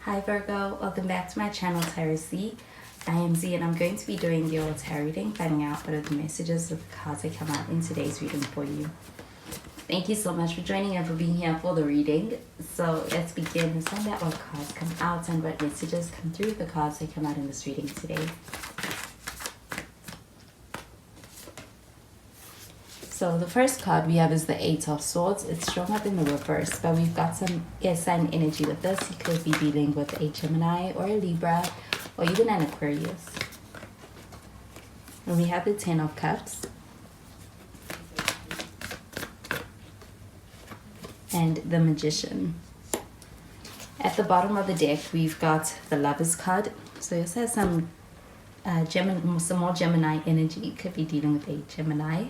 Hi Virgo, welcome back to my channel Tarot Z. I am Z and I'm going to be doing your tarot reading, finding out what are the messages of the cards that come out in today's reading for you. Thank you so much for joining and for being here for the reading. So let's begin and find out what cards come out and what messages come through the cards that come out in this reading today. So the first card we have is the Eight of Swords. It's shown up in the reverse, but we've got some air sign energy with this. You could be dealing with a Gemini or a Libra or even an Aquarius. And we have the Ten of Cups. And the Magician. At the bottom of the deck, we've got the Lover's card. So this has some more Gemini energy. You could be dealing with a Gemini.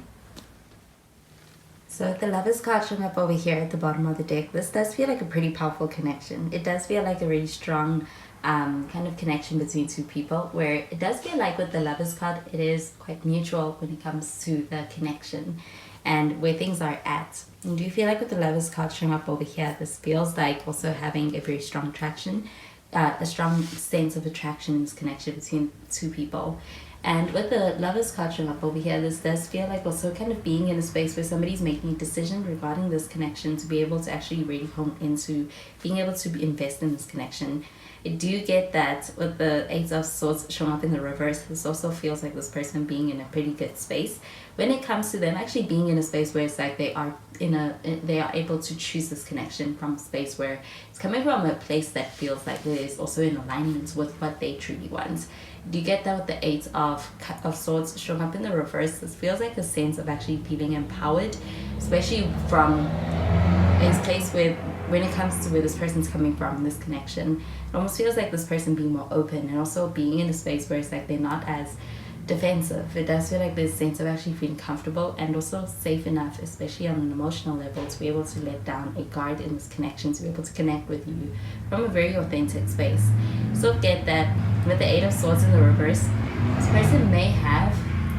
So the Lover's card showing up over here at the bottom of the deck, this does feel like a pretty powerful connection. It does feel like a really strong kind of connection between two people, where it does feel like with the Lover's card, it is quite mutual when it comes to the connection and where things are at. And do you feel like with the Lover's card showing up over here, this feels like also having a very strong attraction, a strong sense of attraction in this connection between two people. And with the Lover's card showing up over here, this does feel like also kind of being in a space where somebody's making a decision regarding this connection to be able to actually really hone into being able to invest in this connection. I do get that with the Eight of Swords showing up in the reverse, this also feels like this person being in a pretty good space when it comes to them actually being in a space where it's like they are able to choose this connection from a space where it's coming from a place that feels like it is also in alignment with what they truly want. Do you get that with the Eight of Swords showing up in the reverse? This feels like a sense of actually feeling empowered, especially from a place where when it comes to where this person's coming from, this connection, it almost feels like this person being more open and also being in a space where it's like they're not as defensive. It does feel like there's a sense of actually feeling comfortable and also safe enough, especially on an emotional level, to be able to let down a guard in this connection, to be able to connect with you from a very authentic space. So get that with the Eight of Swords in the reverse, this person may have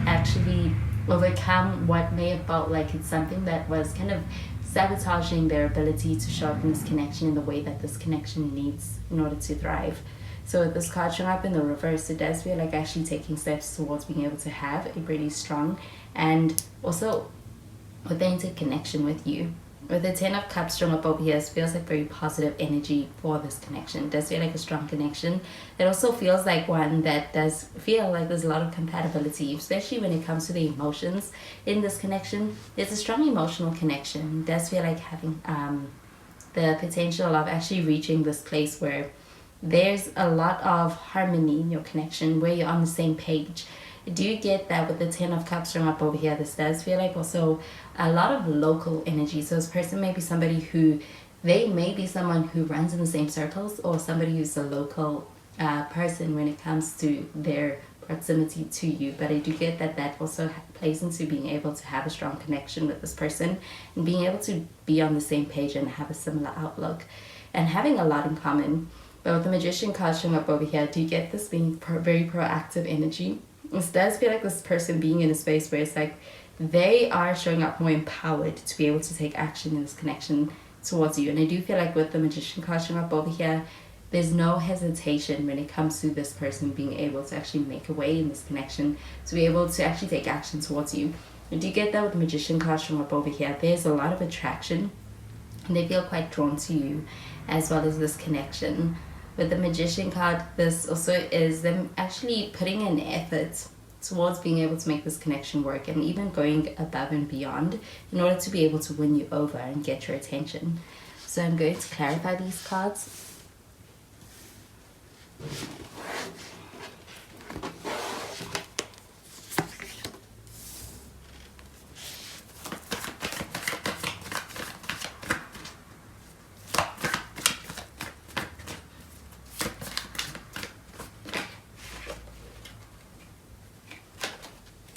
actually overcome what may have felt like it's something that was kind of sabotaging their ability to show up in this connection in the way that this connection needs in order to thrive. So with this card showing up in the reverse, it does feel like actually taking steps towards being able to have a pretty strong and also authentic connection with you. With the Ten of Cups showing up over here, it feels like very positive energy for this connection. It does feel like a strong connection. It also feels like one that does feel like there's a lot of compatibility, especially when it comes to the emotions in this connection. There's a strong emotional connection. It does feel like having the potential of actually reaching this place where there's a lot of harmony in your connection, where you're on the same page. Do you get that with the Ten of Cups showing up over here? This does feel like also a lot of local energy. So this person may be somebody who, they may be someone who runs in the same circles, or somebody who's a local person when it comes to their proximity to you. But I do get that that also plays into being able to have a strong connection with this person and being able to be on the same page and have a similar outlook and having a lot in common. But with the Magician card showing up over here, do you get this being very proactive energy? This does feel like this person being in a space where it's like they are showing up more empowered to be able to take action in this connection towards you. And I do feel like with the Magician card showing up over here, there's no hesitation when it comes to this person being able to actually make a way in this connection, to be able to actually take action towards you. And do you get that with the Magician card showing up over here? There's a lot of attraction and they feel quite drawn to you, as well as this connection. With the Magician card, this also is them actually putting an effort towards being able to make this connection work and even going above and beyond in order to be able to win you over and get your attention. So I'm going to clarify these cards.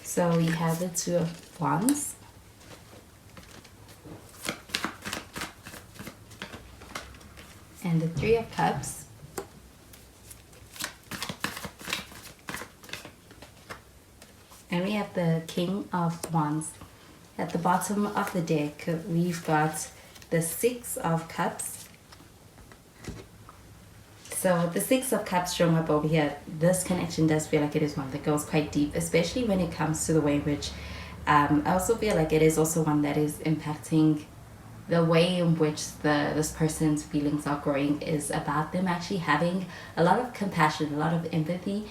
So we have the Two of Wands, and the Three of Cups, and we have the King of Wands. At the bottom of the deck, we've got the Six of Cups, So the Six of Cups showing up over here, this connection does feel like it is one that goes quite deep, especially when it comes to the way in which I also feel like it is also one that is impacting the way in which this person's feelings are growing is about them actually having a lot of compassion, a lot of empathy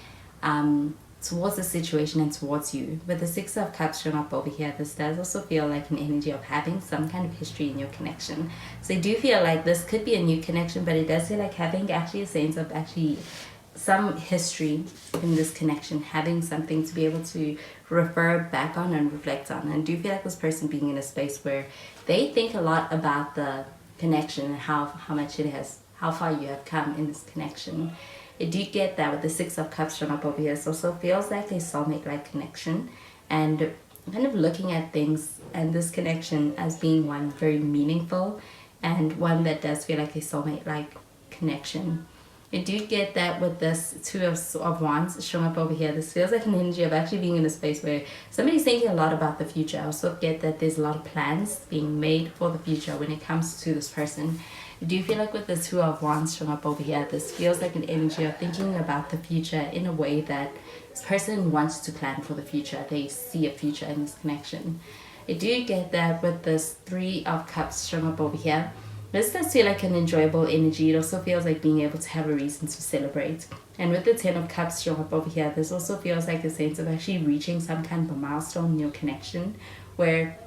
towards the situation and towards you. With the Six of Cups showing up over here, this does also feel like an energy of having some kind of history in your connection. So I do feel like this could be a new connection, but it does feel like having actually a sense of actually some history in this connection, having something to be able to refer back on and reflect on. And I do feel like this person being in a space where they think a lot about the connection and how much it has, how far you have come in this connection. I do get that with the Six of Cups showing up over here. It also feels like a soulmate-like connection, and kind of looking at things and this connection as being one very meaningful and one that does feel like a soulmate-like connection. I do get that with this Two of Wands showing up over here. This feels like an energy of actually being in a space where somebody's thinking a lot about the future. I also get that there's a lot of plans being made for the future when it comes to this person. I do feel like with the Two of Wands showing up over here, this feels like an energy of thinking about the future in a way that this person wants to plan for the future. They see a future in this connection. I do get that with this Three of Cups showing up over here. This does feel like an enjoyable energy. It also feels like being able to have a reason to celebrate. And with the Ten of Cups showing up over here, this also feels like a sense of actually reaching some kind of a milestone in your connection, where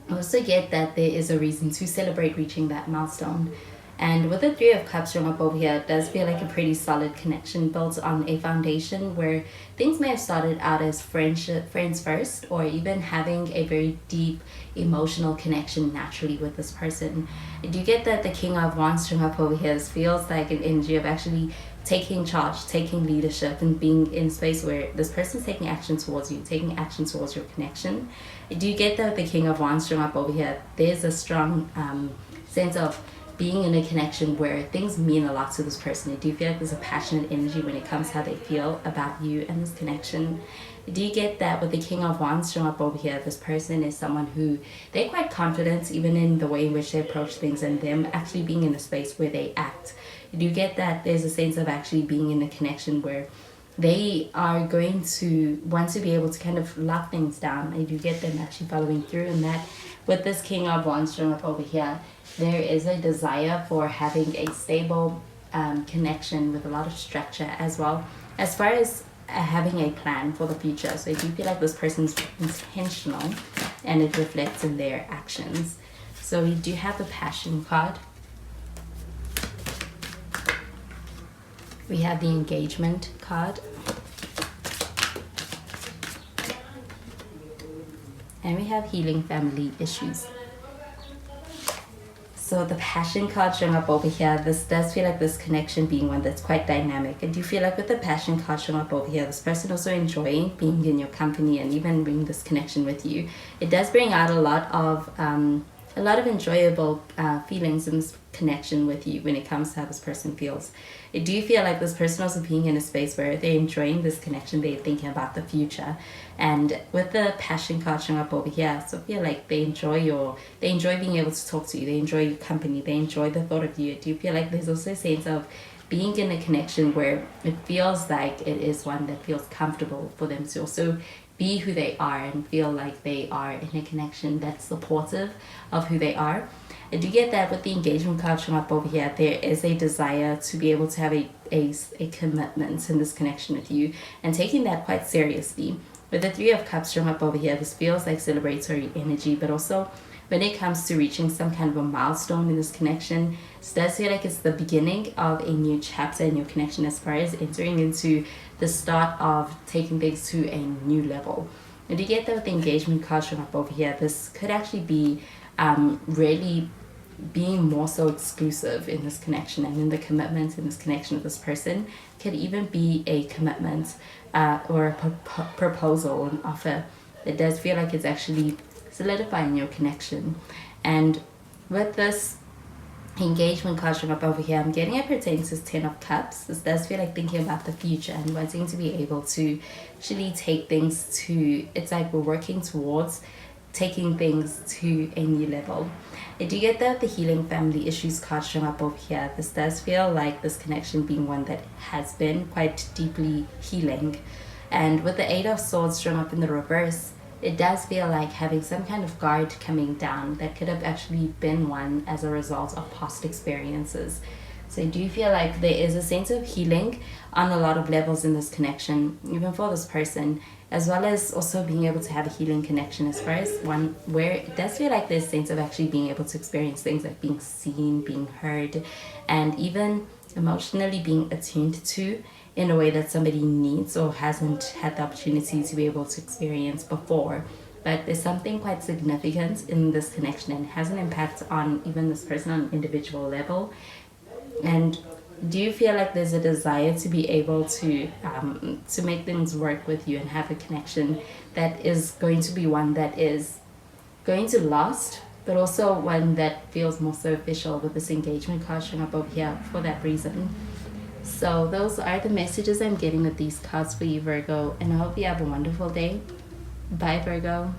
I also get that there is a reason to celebrate reaching that milestone. And with the Three of Cups showing up over here, it does feel like a pretty solid connection built on a foundation where things may have started out as friends first, or even having a very deep emotional connection naturally with this person. I do get that the King of Wands showing up over here feels like an energy of actually taking charge, taking leadership, and being in space where this person's taking action towards you, taking action towards your connection. I do get that the King of Wands showing up over here, there's a strong sense of being in a connection where things mean a lot to this person. I do feel like there's a passionate energy when it comes to how they feel about you and this connection. I do get that with the King of Wands showing up over here, this person is someone who they're quite confident even in the way in which they approach things and them actually being in a space where they act. I do get that there's a sense of actually being in a connection where they are going to want to be able to kind of lock things down. I do get them actually following through, and that with this King of Wands showing up over here, there is a desire for having a stable connection with a lot of structure as well, as far as having a plan for the future. So I do feel like this person's intentional and it reflects in their actions. So we do have a Passion card. We have the Engagement card. And we have Healing Family Issues. So the Passion card showing up over here, this does feel like this connection being one that's quite dynamic. I do feel like with the Passion card showing up over here, this person also enjoying being in your company and even bringing this connection with you. It does bring out a lot of enjoyable feelings in this connection with you when it comes to how this person feels. I do feel like this person also being in a space where they're enjoying this connection, they're thinking about the future. And with the Passion card showing up over here, so I feel like they enjoy being able to talk to you, they enjoy your company, they enjoy the thought of you. I do feel like there's also a sense of being in a connection where it feels like it is one that feels comfortable for them to also be who they are and feel like they are in a connection that's supportive of who they are. I do get that with the Engagement card showing up over here, there is a desire to be able to have a commitment in this connection with you and taking that quite seriously. With the Three of Cups showing up over here, this feels like celebratory energy, but also when it comes to reaching some kind of a milestone in this connection, it does feel like it's the beginning of a new chapter in your connection as far as entering into the start of taking things to a new level. And you get that with the Engagement card showing up over here, this could actually be really being more so exclusive in this connection, and in the commitment in this connection with this person could even be a commitment or a proposal, an offer that does feel like it's actually solidifying your connection. And with this Engagement card showing up over here, I'm getting it pertains to 10 of Cups. This does feel like thinking about the future and wanting to be able to actually take things to, it's like we're working towards taking things to a new level. I do get the healing family issues card showing up over here. This does feel like this connection being one that has been quite deeply healing. And with the Eight of Swords showing up in the reverse, it does feel like having some kind of guard coming down that could have actually been one as a result of past experiences. So I do feel like there is a sense of healing on a lot of levels in this connection, even for this person, as well as also being able to have a healing connection as far as one where it does feel like there's a sense of actually being able to experience things like being seen, being heard, and even emotionally being attuned to in a way that somebody needs or hasn't had the opportunity to be able to experience before. But there's something quite significant in this connection and has an impact on even this person on an individual level. And do you feel like there's a desire to be able to make things work with you and have a connection that is going to be one that is going to last, but also one that feels more so official with this engagement card showing up over here for that reason? So those are the messages I'm getting with these cards for you, Virgo, and I hope you have a wonderful day. Bye, Virgo.